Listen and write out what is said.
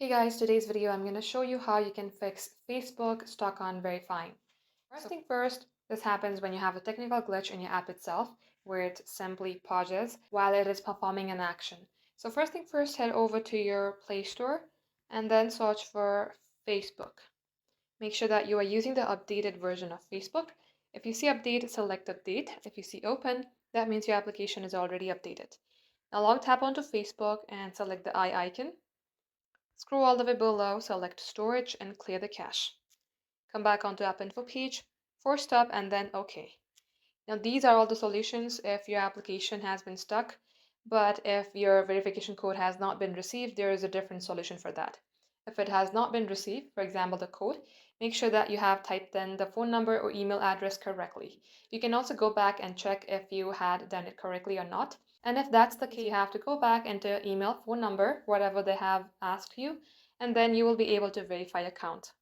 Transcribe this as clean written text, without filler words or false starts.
Hey guys, today's video I'm going to show you how you can fix Facebook stuck on verifying. First thing first, this happens when you have a technical glitch in your app itself where it simply pauses while it is performing an action. So first thing first, head over to your Play Store and then search for Facebook. Make sure that you are using the updated version of Facebook. If you see update, select update. If you see open, that means your application is already updated. Now long tap onto Facebook and select the eye icon. Scroll all the way below, select storage and clear the cache. Come back onto App Info page, force stop and then OK. Now these are all the solutions if your application has been stuck, but if your verification code has not been received, there is a different solution for that. If it has not been received, for example, the code, make sure that you have typed in the phone number or email address correctly. You can also go back and check if you had done it correctly or not. And if that's the case, you have to go back, enter email, phone number, whatever they have asked you, and then you will be able to verify account.